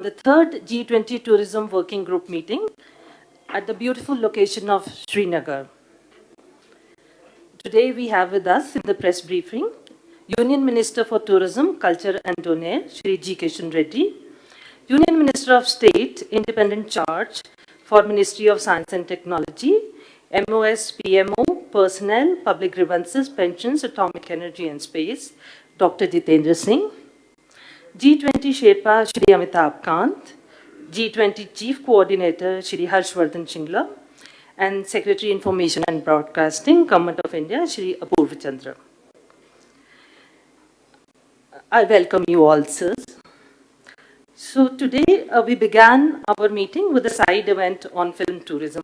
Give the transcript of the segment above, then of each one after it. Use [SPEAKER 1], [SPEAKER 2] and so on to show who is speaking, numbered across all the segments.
[SPEAKER 1] the third G20 Tourism Working Group meeting at the beautiful location of Srinagar. Today we have with us in the press briefing Union Minister for Tourism, Culture and Donaire, Shri G. Kishan Reddy, Union Minister of State, Independent Charge for Ministry of Science and Technology, MOS, PMO, Personnel, Public Grievances, Pensions, Atomic Energy and Space, Dr. Jitendra Singh, G20 Sherpa Shri Amitabh Kant, G20 Chief Coordinator Shri Harshvardhan Shingla, and Secretary Information and Broadcasting, Government of India, Shri Apurva Chandra. I welcome you all, sirs. So today we began our meeting with a side event on film tourism.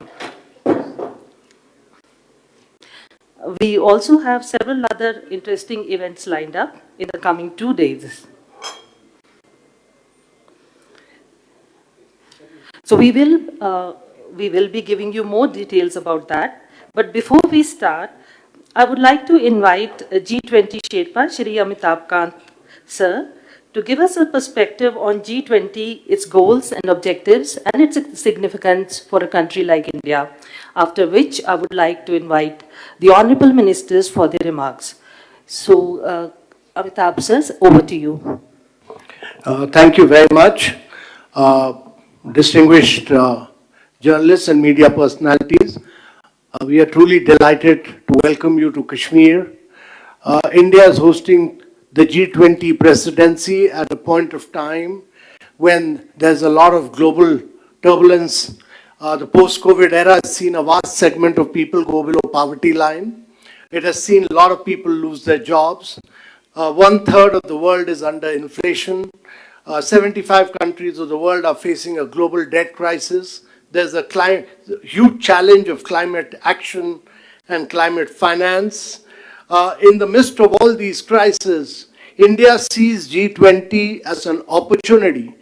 [SPEAKER 1] We also have several other interesting events lined up in the coming 2 days. So we will be giving you more details about that. But before we start, I would like to invite G20 Sherpa, Shri Amitabh Kant, sir, to give us a perspective on G20, its goals and objectives, and its significance for a country like India. After which, I would like to invite the honorable ministers for their remarks. So, Amitabh, sir, over to you.
[SPEAKER 2] Thank you very much. Distinguished journalists and media personalities, we are truly delighted to welcome you to Kashmir. India is hosting the G20 presidency at a point of time when there's a lot of global turbulence. The post-COVID era has seen a vast segment of people go below poverty line. It has seen a lot of people lose their jobs. 1/3 of the world is under inflation. 75 countries of the world are facing a global debt crisis. There's a huge challenge of climate action and climate finance. In the midst of all these crises, India sees G20 as an opportunity.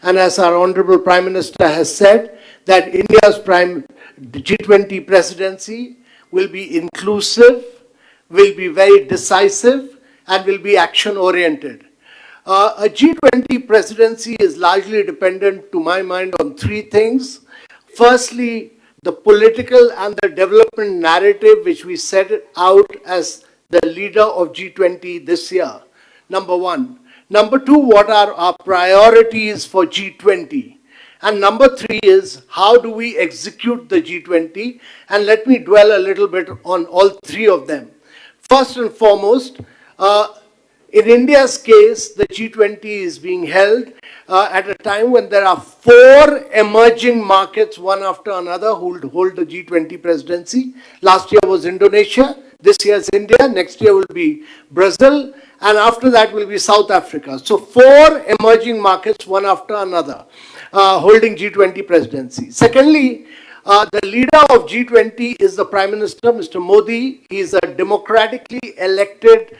[SPEAKER 2] And as our Honorable Prime Minister has said, that India's G20 presidency will be inclusive, will be very decisive, and will be action-oriented. A G20 presidency is largely dependent, to my mind, on three things. Firstly, the political and the development narrative which we set out as the leader of G20 this year, number one. Number two, what are our priorities for G20? And number three is, how do we execute the G20? And let me dwell a little bit on all three of them. First and foremost, in India's case, the G20 is being held at a time when there are 4 emerging markets, one after another, who will hold the G20 presidency. Last year was Indonesia, this year is India, next year will be Brazil, and after that will be South Africa. So 4 emerging markets, one after another, holding G20 presidency. Secondly, the leader of G20 is the Prime Minister, Mr. Modi. He is a democratically elected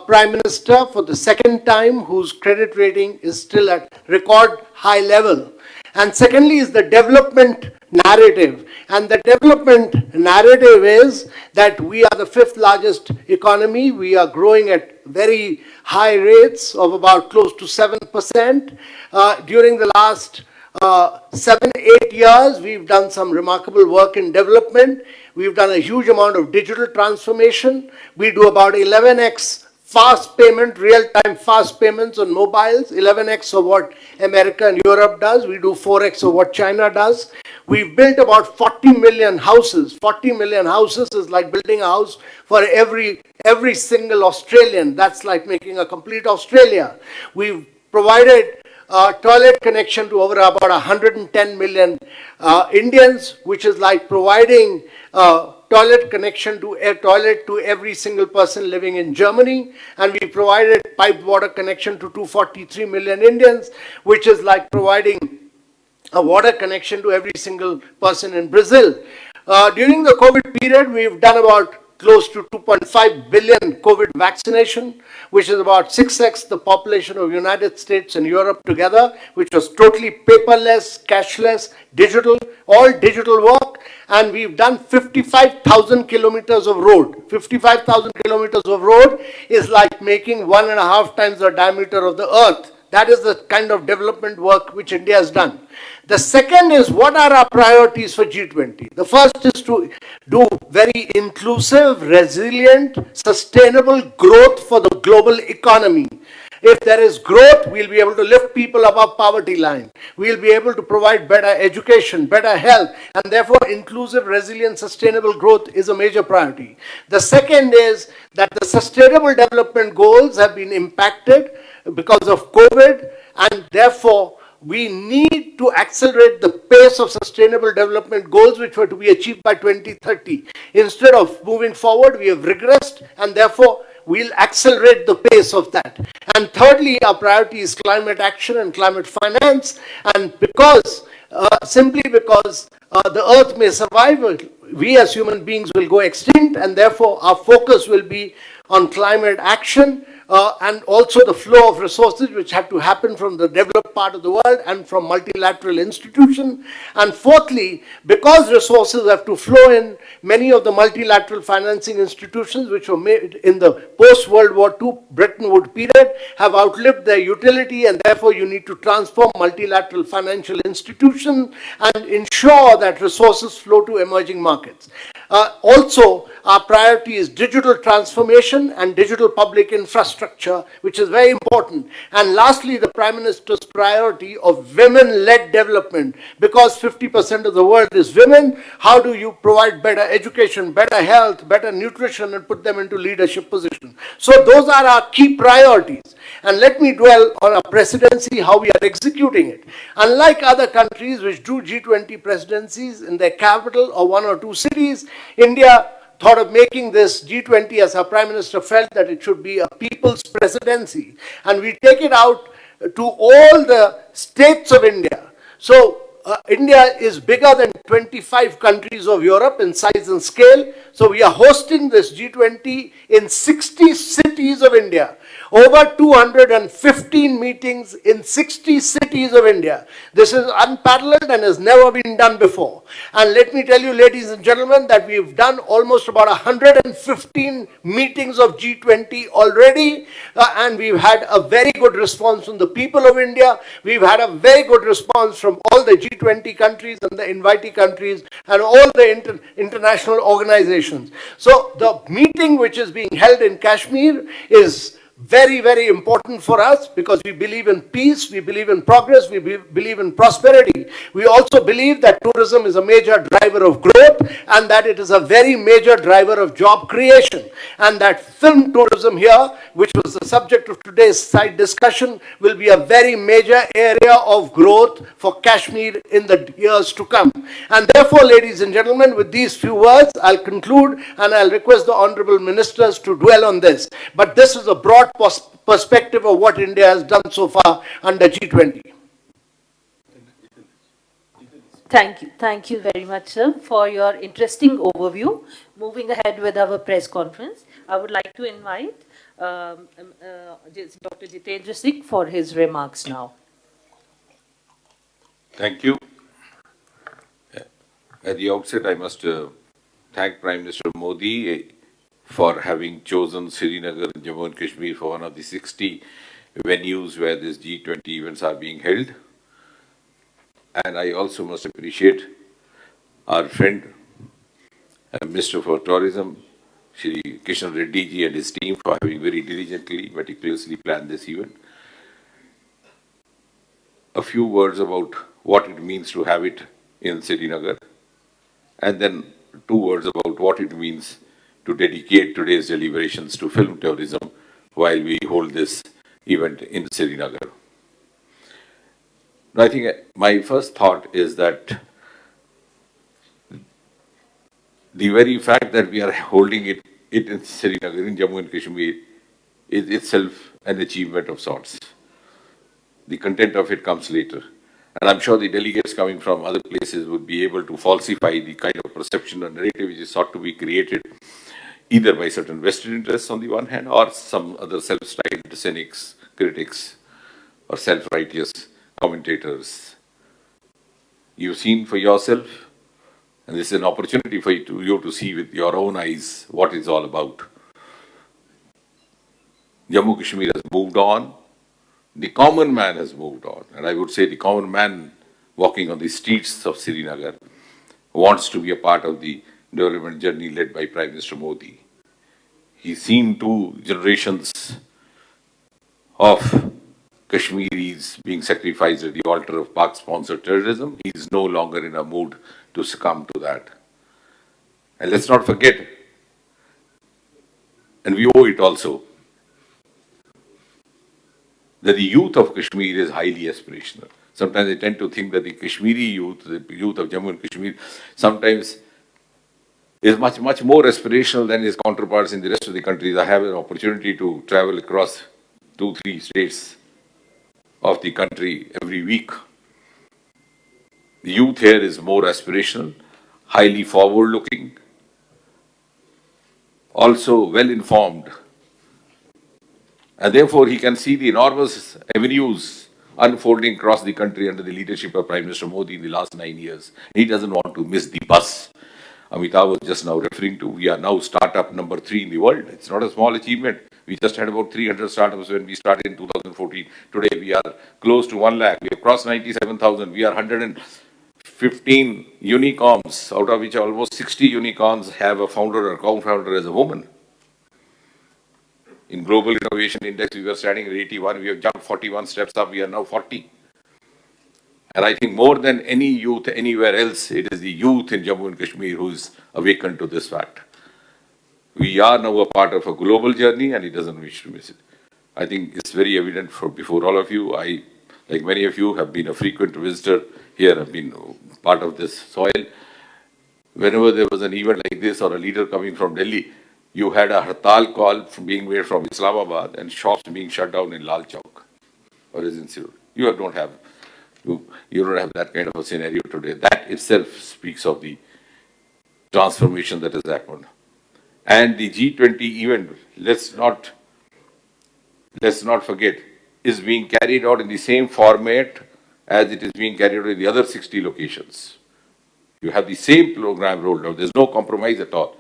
[SPEAKER 2] Prime Minister for the second time, whose credit rating is still at record high level. And secondly is the development narrative. And the development narrative is that we are the 5th largest economy. We are growing at very high rates of about close to 7%. During the last 7-8 years, we've done some remarkable work in development. We've done a huge amount of digital transformation. We do about 11x fast payment, real-time fast payments on mobiles, 11x of what America and Europe does. We do 4x of what China does. We've built about 40 million houses. 40 million houses is like building a house for every single Australian. That's like making a complete Australia. We've provided toilet connection to over about 110 million Indians, which is like providing toilet connection to every single person living in Germany. And we provided piped water connection to 243 million Indians, which is like providing a water connection to every single person in Brazil. During the COVID period, we've done about close to 2.5 billion COVID vaccination, which is about 6x the population of United States and Europe together, which was totally paperless, cashless, digital, all digital work. And we've done 55,000 kilometers of road. 55,000 kilometers of road is like making 1.5 times the diameter of the earth. That is the kind of development work which India has done. The second is, what are our priorities for G20? The first is to do very inclusive, resilient, sustainable growth for the global economy. If there is growth, we'll be able to lift people above poverty line. We'll be able to provide better education, better health, and therefore inclusive, resilient, sustainable growth is a major priority. The second is that the sustainable development goals have been impacted because of COVID, and therefore we need to accelerate the pace of sustainable development goals which were to be achieved by 2030. Instead of moving forward, we have regressed, and therefore we'll accelerate the pace of that. And thirdly, our priority is climate action and climate finance. And simply because the earth may survive, we as human beings will go extinct, and therefore our focus will be on climate action and also the flow of resources which have to happen from the developed part of the world and from multilateral institutions. And fourthly, because resources have to flow in, many of the multilateral financing institutions which were made in the post-World War II Bretton Woods period have outlived their utility, and therefore you need to transform multilateral financial institutions and ensure that resources flow to emerging markets. Also, our priority is digital transformation and digital public infrastructure, which is very important. And lastly, the Prime Minister's priority of women-led development. Because 50% of the world is women, how do you provide better education, better health, better nutrition, and put them into leadership positions? So those are our key priorities. And let me dwell on our presidency, how we are executing it. Unlike other countries which do G20 presidencies in their capital or one or two cities, India thought of making this G20, as our Prime Minister felt that it should be a people's presidency. And we take it out to all the states of India. So India is bigger than 25 countries of Europe in size and scale. So we are hosting this G20 in 60 cities of India. Over 215 meetings in 60 cities of India. This is unparalleled and has never been done before. And let me tell you, ladies and gentlemen, that we've done almost about 115 meetings of G20 already, and we've had a very good response from the people of India. We've had a very good response from all the G20 countries and the invitee countries and all the international organizations. So the meeting which is being held in Kashmir is very, very important for us because we believe in peace, we believe in progress, we believe in prosperity. We also believe that tourism is a major driver of growth and that it is a very major driver of job creation. And that film tourism here, which was the subject of today's side discussion, will be a very major area of growth for Kashmir in the years to come. And therefore, ladies and gentlemen, with these few words, I'll conclude and I'll request the Honorable Ministers to dwell on this. But this is a broad perspective of what India has done so far under G20.
[SPEAKER 1] Thank you very much, sir, for your interesting overview. Moving ahead with our press conference, I would like to invite Dr. Jitendra Singh for his remarks now.
[SPEAKER 3] Thank you. At the outset, I must thank Prime Minister Modi for having chosen Srinagar and Jammu and Kashmir for one of the 60 venues where these G20 events are being held. And I also must appreciate our friend, Minister for Tourism, Shri Kishan Reddy ji and his team for having very diligently, meticulously planned this event. A few words about what it means to have it in Srinagar, and then 2 words about what it means to dedicate today's deliberations to film tourism while we hold this event in Srinagar. I think my first thought is that the very fact that we are holding it in Srinagar, in Jammu and Kashmir, is itself an achievement of sorts. The content of it comes later. And I'm sure the delegates coming from other places would be able to falsify the kind of perception or narrative which is sought to be created either by certain vested interests on the one hand or some other self-styled cynics, critics, or self-righteous commentators. You've seen for yourself, and this is an opportunity for you to see with your own eyes what it's all about. Jammu Kashmir has moved on. the common man has moved on. And I would say the common man walking on the streets of Srinagar wants to be a part of the development journey led by Prime Minister Modi. He's seen two generations of Kashmiris being sacrificed at the altar of Pak-sponsored terrorism. He's no longer in a mood to succumb to that. And let's not forget, and we owe it also, that the youth of Kashmir is highly aspirational. Sometimes I tend to think that the Kashmiri youth, the youth of Jammu and Kashmir, sometimes is much, much more aspirational than his counterparts in the rest of the countries. I have an opportunity to travel across 2-3 states of the country every week. The youth here is more aspirational, highly forward-looking, also well-informed, and therefore he can see the enormous avenues unfolding across the country under the leadership of Prime Minister Modi in the last 9 years. He doesn't want to miss the bus. Amitabh was just now referring to, we are now startup number 3 in the world. It's not a small achievement. We just had about 300 startups when we started in 2014. Today we are close to 1 lakh. We have crossed 97,000. We are 115 unicorns, out of which almost 60 unicorns have a founder or co-founder as a woman. In Global Innovation Index, we were standing at 81. We have jumped 41 steps up. We are now 40. And I think more than any youth anywhere else, it is the youth in Jammu and Kashmir who is awakened to this fact. We are now a part of a global journey and he doesn't wish to miss it. I think it's very evident before all of you. I, like many of you, have been a frequent visitor here, have been part of this soil. Whenever there was an event like this or a leader coming from Delhi, you had a hartal call being made from Islamabad and shops being shut down in Lal Chowk or in Sirur. You don't have that kind of a scenario today. That itself speaks of the transformation that has happened. And the G20 event, let's not forget, is being carried out in the same format as it is being carried out in the other 60 locations. You have the same program rolled out. There's no compromise at all.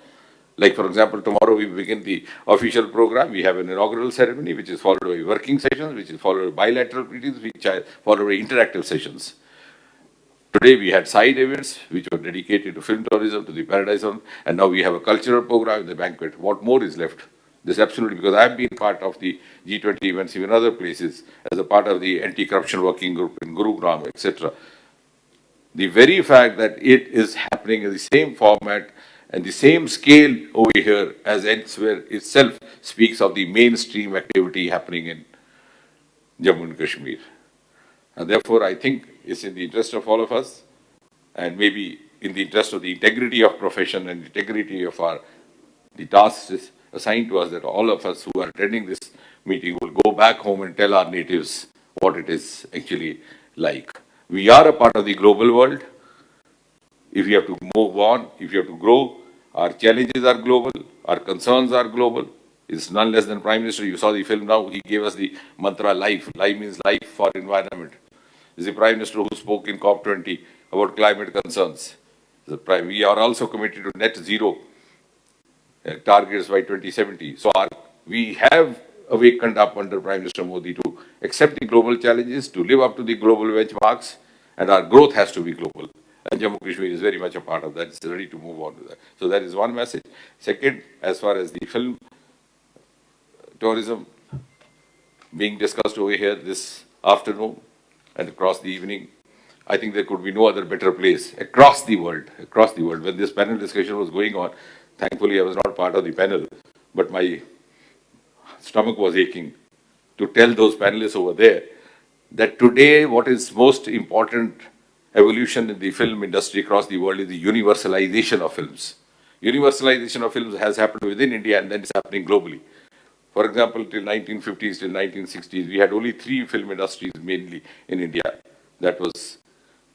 [SPEAKER 3] Like, for example, tomorrow we begin the official program. We have an inaugural ceremony, which is followed by working sessions, which is followed by bilateral meetings, which are followed by interactive sessions. Today we had side events, which were dedicated to film tourism, to the Paradise Zone, and now we have a cultural program, the banquet. What more is left? This absolutely, because I've been part of the G20 events, even other places, as a part of the anti-corruption working group in Gurugram, etc. The very fact that it is happening in the same format and the same scale over here as elsewhere itself speaks of the mainstream activity happening in Jammu and Kashmir. And therefore, I think it's in the interest of all of us, and maybe in the interest of the integrity of profession and integrity of the tasks assigned to us, that all of us who are attending this meeting will go back home and tell our natives what it is actually like. We are a part of the global world. If we have to move on, if we have to grow, our challenges are global, our concerns are global. It's none less than Prime Minister. You saw the film now, he gave us the mantra life. Life means life for environment. Is the Prime Minister who spoke in COP20 about climate concerns. We are also committed to net zero targets by 2070. So we have awakened up under Prime Minister Modi to accept the global challenges, to live up to the global benchmarks, and our growth has to be global. And Jammu Kashmir is very much a part of that. It's ready to move on to that. So that is one message. Second, as far as the film tourism being discussed over here this afternoon and across the evening, I think there could be no other better place across the world. When this panel discussion was going on, thankfully I was not part of the panel, but my stomach was aching to tell those panelists over there that today what is most important evolution in the film industry across the world is the universalization of films. Universalization of films has happened within India and then it's happening globally. For example, till 1950s, till 1960s, we had only 3 film industries mainly in India. That was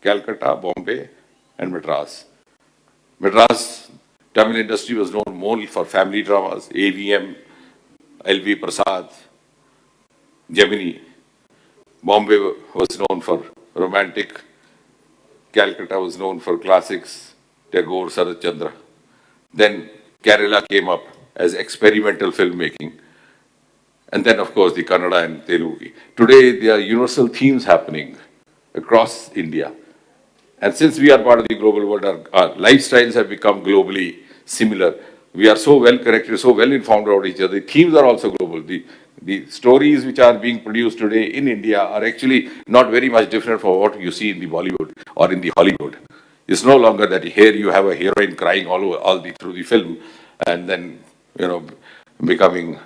[SPEAKER 3] Calcutta, Bombay, and Madras. Madras Tamil industry was known more for family dramas, AVM, L.V. Prasad, Gemini. Bombay was known for romantic. Calcutta was known for classics, Tagore, Sarat Chandra. Then Kerala came up as experimental filmmaking. And then, of course, the Kannada and Telugu. Today, there are universal themes happening across India. And since we are part of the global world, our lifestyles have become globally similar. We are so well connected, so well informed about each other. The themes are also global. The stories which are being produced today in India are actually not very much different from what you see in the Bollywood or in the Hollywood. It's no longer that here you have a heroine crying through the film and then, becoming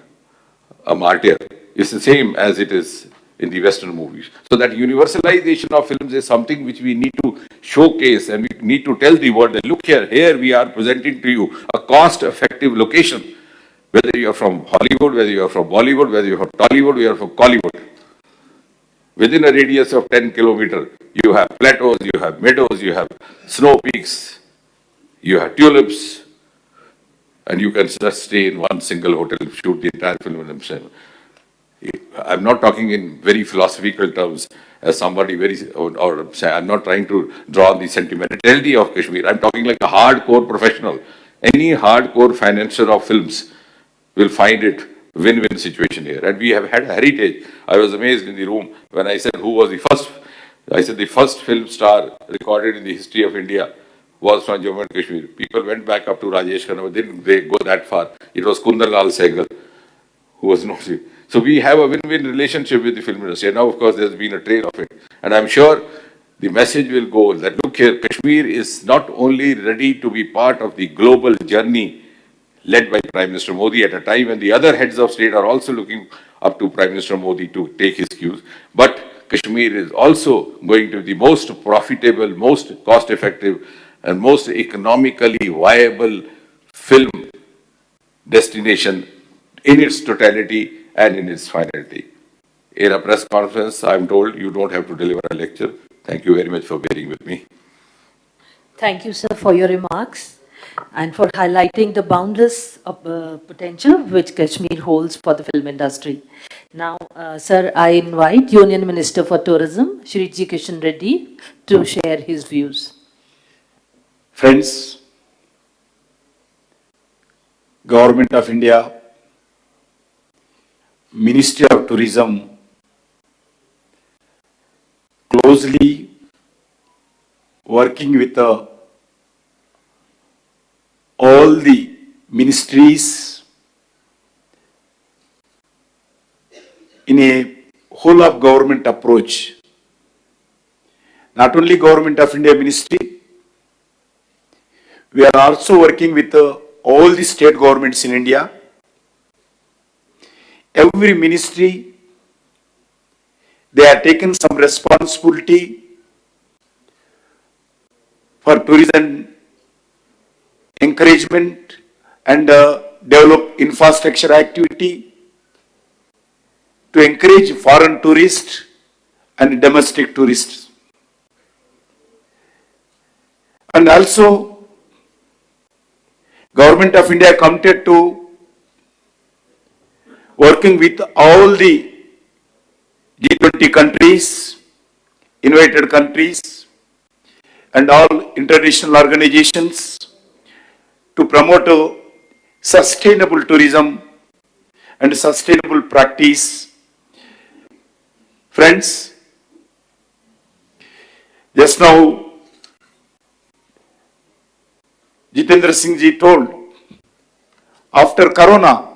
[SPEAKER 3] a martyr. It's the same as it is in the Western movies. So that universalization of films is something which we need to showcase, and we need to tell the world that look here we are presenting to you a cost-effective location. Whether you are from Hollywood, whether you are from Bollywood, whether you are from Tollywood, you are from Collywood. Within a radius of 10 kilometers, you have plateaus, you have meadows, you have snow peaks, you have tulips, and you can just stay in one single hotel and shoot the entire film in themselves. I'm not talking in very philosophical terms as somebody or say, I'm not trying to draw on the sentimentality of Kashmir. I'm talking like a hardcore professional. Any hardcore financier of films will find it win-win situation here. And we have had a heritage. I was amazed in the room when I said who was the first. I said the first film star recorded in the history of India was from Jammu and Kashmir. People went back up to Rajesh Khanna, but didn't they go that far? It was Kundarlal Sehgal, who was no. So we have a win-win relationship with the film industry. And now, of course, there's been a trade of it. And I'm sure the message will go that, look here, Kashmir is not only ready to be part of the global journey led by Prime Minister Modi at a time when the other heads of state are also looking up to Prime Minister Modi to take his cues, but Kashmir is also going to be the most profitable, most cost-effective, and most economically viable film destination in its totality and in its finality. In a press conference, I'm told you don't have to deliver a lecture. Thank you very much for bearing with me.
[SPEAKER 1] Thank you, sir, for your remarks and for highlighting the boundless potential which Kashmir holds for the film industry. Now, sir, I invite Union Minister for Tourism, Shri G-20 Reddy, to share his views.
[SPEAKER 4] Friends, Government of India, Ministry of Tourism, closely working with all the ministries in a whole of government approach. Not only Government of India Ministry, we are also working with all the state governments in India. Every ministry, they are taking some responsibility for tourism encouragement and develop infrastructure activity to encourage foreign tourists and domestic tourists. And also, Government of India committed to working with all the G-20 countries, invited countries, and all international organizations to promote sustainable tourism and sustainable practice. Friends, just now Jitendra Singh ji told, after Corona,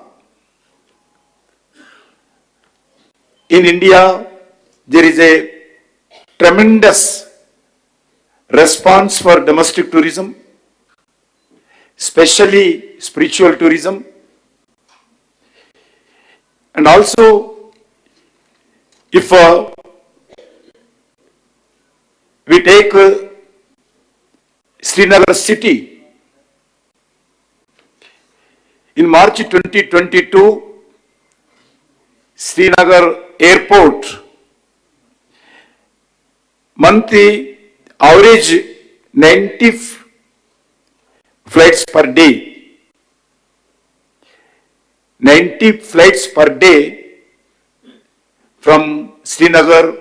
[SPEAKER 4] in India, there is a tremendous response for domestic tourism, especially spiritual tourism. And also, if we take Srinagar city, in March 2022, Srinagar airport, monthly average 90 flights per day. 90 flights per day from Srinagar.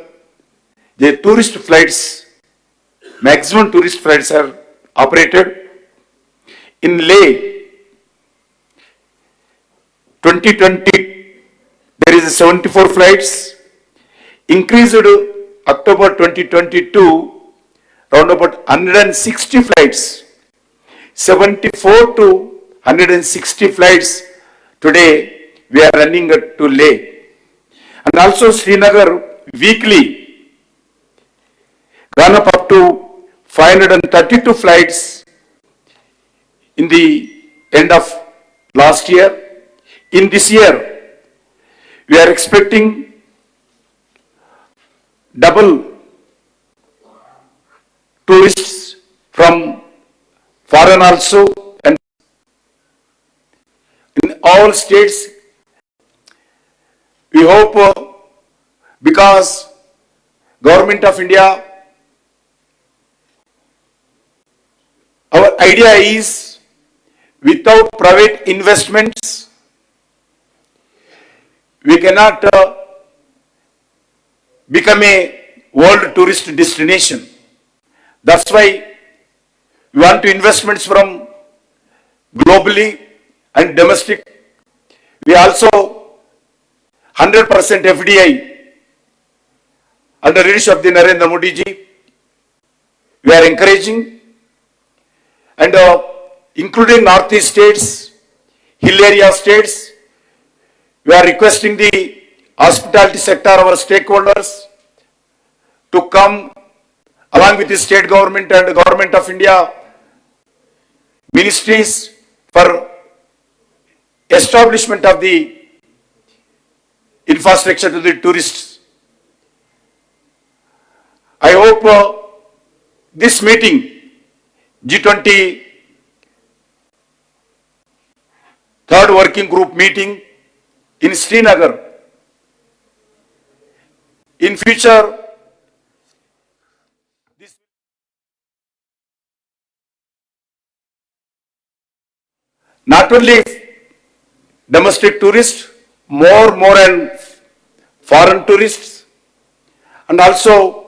[SPEAKER 4] The tourist flights, maximum tourist flights are operated. In Leh, 2020 there is 74 flights. Increased October 2022, round about 160 flights. 74 to 160 flights today we are running to Leh. And also Srinagar weekly gone up to 532 flights in the end of last year. In this year, we are expecting double tourists from foreign also, and in all states we hope because Government of India, our idea is without private investments we cannot become a world tourist destination. That's why we want to investments from globally and domestic. We also 100% FDI under leadership of the Narendra Modi ji. We are encouraging and including northeast states, hill area states, we are requesting the hospitality sector, our stakeholders, to come along with the state government and the Government of India ministries for establishment of the infrastructure to the tourists. I hope this meeting, G20 third working group meeting in Srinagar, in future, not only domestic tourists, more and foreign tourists, and also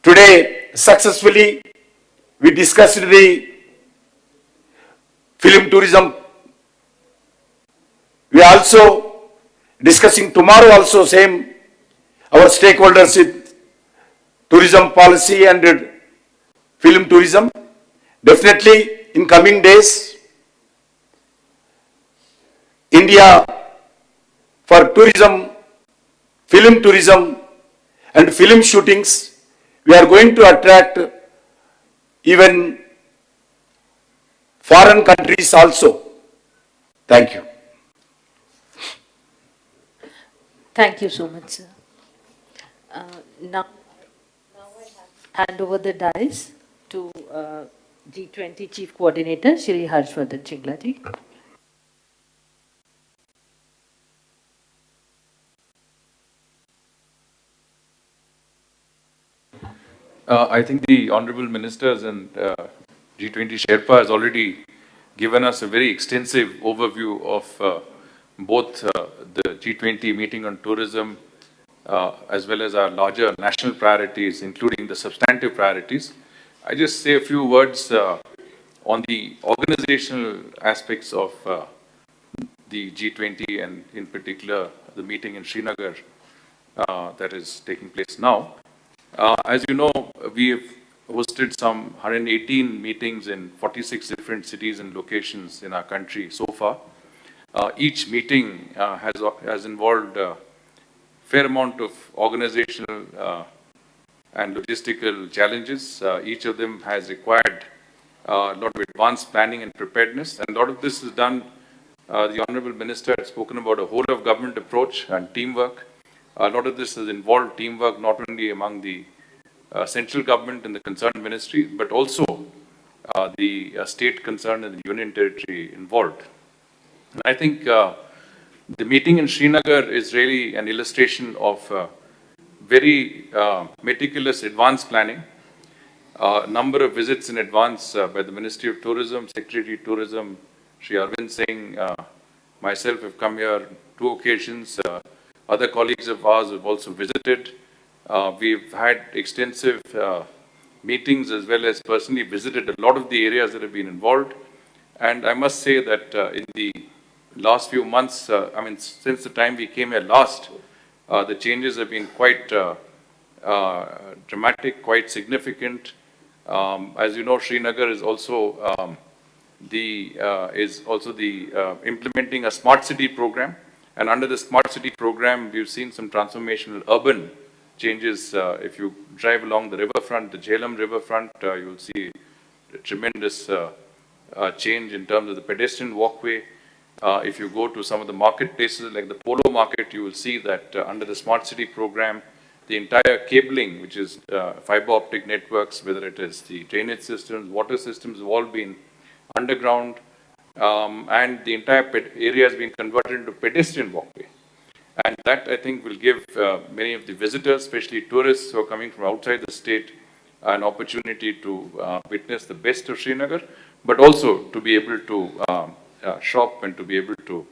[SPEAKER 4] today successfully we discussed the film tourism. We are also discussing tomorrow also same our stakeholders with tourism policy and film tourism. Definitely in coming days, India for tourism, film tourism and film shootings, we are going to attract even foreign countries also. Thank you.
[SPEAKER 1] Thank you so much, sir. Now I hand over the dice to G20 Chief Coordinator, Shri Harshvardhan Shringla ji.
[SPEAKER 5] I think the Honorable Ministers and G20 Sherpa has already given us a very extensive overview of both the G20 meeting on tourism as well as our larger national priorities, including the substantive priorities. I just say a few words on the organizational aspects of the G20 and in particular the meeting in Srinagar that is taking place now. As you know, we have hosted some 118 meetings in 46 different cities and locations in our country so far. Each meeting has involved a fair amount of organizational and logistical challenges. Each of them has required a lot of advanced planning and preparedness, and a lot of this is done. The Honorable Minister had spoken about a whole of government approach and teamwork. A lot of this has involved teamwork not only among the central government and the concerned ministry, but also the state concerned and the union territory involved. And I think the meeting in Srinagar is really an illustration of very meticulous advanced planning. A number of visits in advance by the Ministry of Tourism, Secretary of Tourism, Shri Arvind Singh, myself have come here 2 occasions. Other colleagues of ours have also visited. We've had extensive meetings as well as personally visited a lot of the areas that have been involved. And I must say that in the last few months, I mean, since the time we came here last, the changes have been quite dramatic, quite significant. As you know, Srinagar is also implementing a smart city program, and under the smart city program, we've seen some transformational urban changes. If you drive along the riverfront, the Jhelum riverfront, you'll see a tremendous change in terms of the pedestrian walkway. If you go to some of the marketplaces like the Polo Market, you will see that under the smart city program, the entire cabling, which is fiber optic networks, whether it is the drainage systems, water systems, have all been underground, and the entire area has been converted into pedestrian walkway. And that, I think, will give many of the visitors, especially tourists who are coming from outside the state, an opportunity to witness the best of Srinagar, but also to be able to shop and to be able to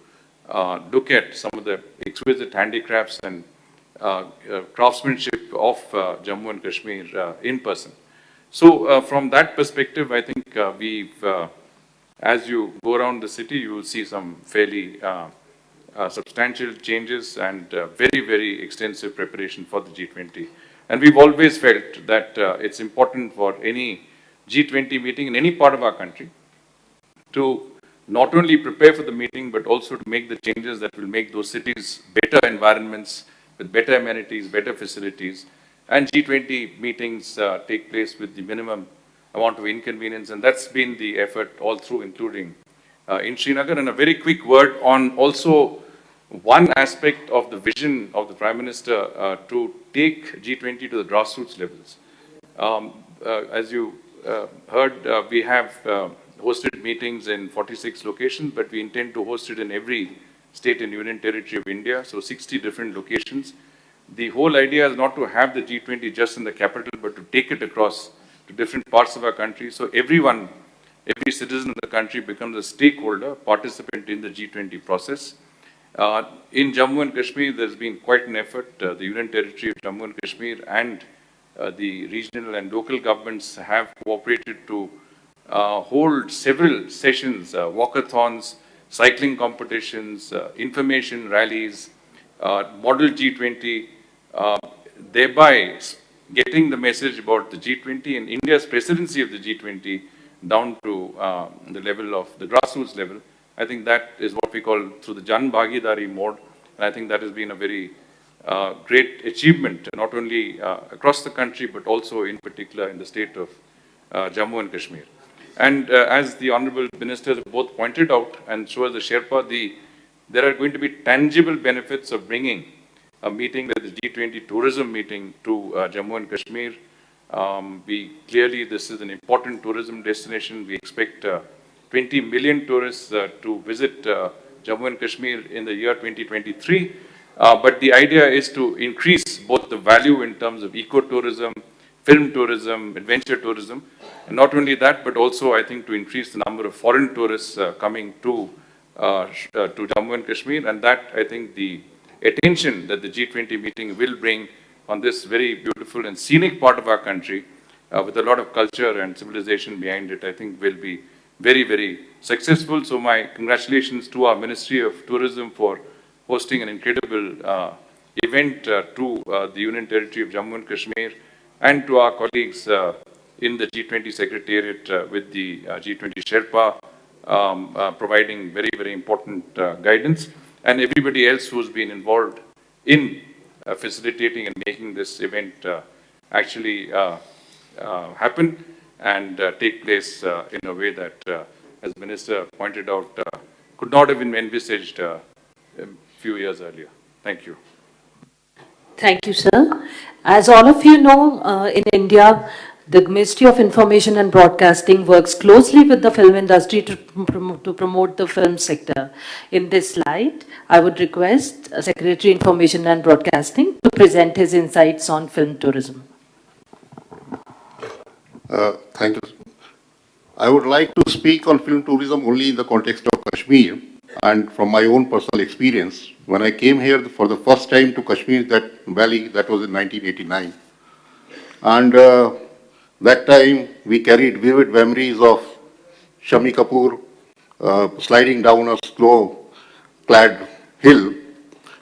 [SPEAKER 5] look at some of the exquisite handicrafts and craftsmanship of Jammu and Kashmir in person. So from that perspective, I think as you go around the city, you will see some fairly substantial changes and very, very extensive preparation for the G20. And we've always felt that it's important for any G20 meeting in any part of our country to not only prepare for the meeting, but also to make the changes that will make those cities better environments with better amenities, better facilities. And G20 meetings take place with the minimum amount of inconvenience. And that's been the effort all through, including in Srinagar. And a very quick word on also one aspect of the vision of the Prime Minister to take G20 to the grassroots levels. As you heard, we have hosted meetings in 46 locations, but we intend to host it in every state and union territory of India, so 60 different locations. The whole idea is not to have the G20 just in the capital, but to take it across to different parts of our country. So everyone, every citizen in the country becomes a stakeholder, participant in the G20 process. In Jammu and Kashmir, there's been quite an effort. The Union Territory of Jammu and Kashmir and the regional and local governments have cooperated to hold several sessions, walkathons, cycling competitions, information rallies, model G20, thereby getting the message about the G20 and India's presidency of the G20 down to the level of the grassroots level. I think that is what we call through the Jan Bhagidari mode. And I think that has been a very great achievement, not only across the country, but also in particular in the state of Jammu and Kashmir. And as the Honorable Ministers both pointed out, and so as the Sherpa, there are going to be tangible benefits of bringing a meeting like the G20 tourism meeting to Jammu and Kashmir. Clearly, this is an important tourism destination. We expect 20 million tourists to visit Jammu and Kashmir in the year 2023. But the idea is to increase both the value in terms of ecotourism, film tourism, adventure tourism, and not only that, but also I think to increase the number of foreign tourists coming to Jammu and Kashmir, and that I think the attention that the G20 meeting will bring on this very beautiful and scenic part of our country, with a lot of culture and civilization behind it, I think will be very, very successful. So my congratulations to our Ministry of Tourism for hosting an incredible event to the Union Territory of Jammu and Kashmir, and to our colleagues in the G20 Secretariat with the G20 Sherpa providing very, very important guidance, and everybody else who's been involved in facilitating and making this event actually happen and take place in a way that, as the Minister pointed out, could not have been envisaged a few years earlier. Thank you.
[SPEAKER 1] Thank you, sir. As all of you know, in India, the Ministry of Information and Broadcasting works closely with the film industry to promote the film sector. In this slide, I would request Secretary Information and Broadcasting to present his insights on film tourism.
[SPEAKER 6] Thank you. I would like to speak on film tourism only in the context of Kashmir and from my own personal experience. When I came here for the first time to Kashmir, that valley, that was in 1989. And that time we carried vivid memories of Shami Kapoor sliding down a slope clad hill,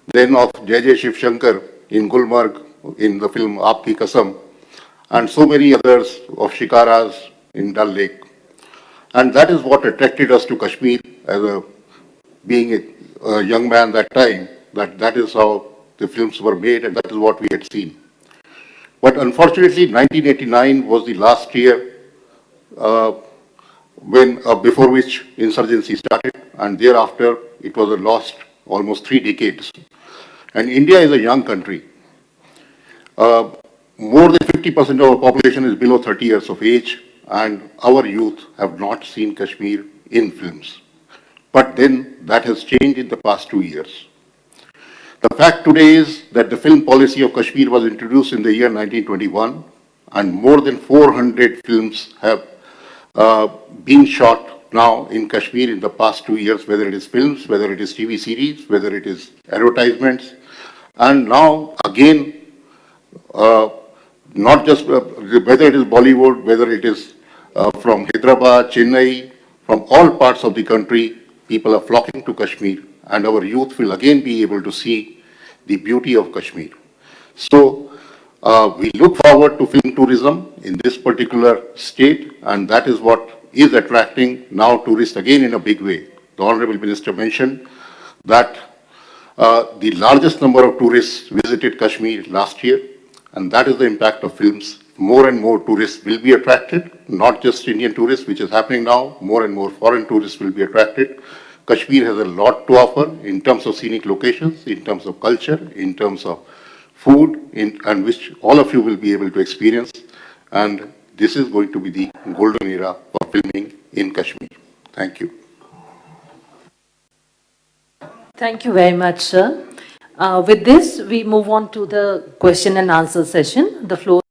[SPEAKER 6] then of J. Shiv Shankar in Gulmarg in the film Aapki Kasam, and so many others of shikaras in Dal Lake. And that is what attracted us to Kashmir being a young man that time, that is how the films were made and that is what we had seen. But unfortunately, 1989 was the last year before which insurgency started, and thereafter it was a lost almost 3 decades. And India is a young country. More than 50% of our population is below 30 years of age, and our youth have not seen Kashmir in films. But then that has changed in the past 2 years. The fact today is that the film policy of Kashmir was introduced in the year 1921, and more than 400 films have been shot now in Kashmir in the past 2 years, whether it is films, whether it is TV series, whether it is advertisements, and now again, not just whether it is Bollywood, whether it is from Hyderabad, Chennai, from all parts of the country, people are flocking to Kashmir, and our youth will again be able to see the beauty of Kashmir. So we look forward to film tourism in this particular state, and that is what is attracting now tourists again in a big way. The Honorable Minister mentioned that the largest number of tourists visited Kashmir last year, and that is the impact of films. More and more tourists will be attracted, not just Indian tourists, which is happening now, more and more foreign tourists will be attracted. Kashmir has a lot to offer in terms of scenic locations, in terms of culture, in terms of food, and which all of you will be able to experience. And this is going to be the golden era for filming in Kashmir. Thank you.
[SPEAKER 1] Thank you very much, sir. With this, we move on to the question and answer session. The floor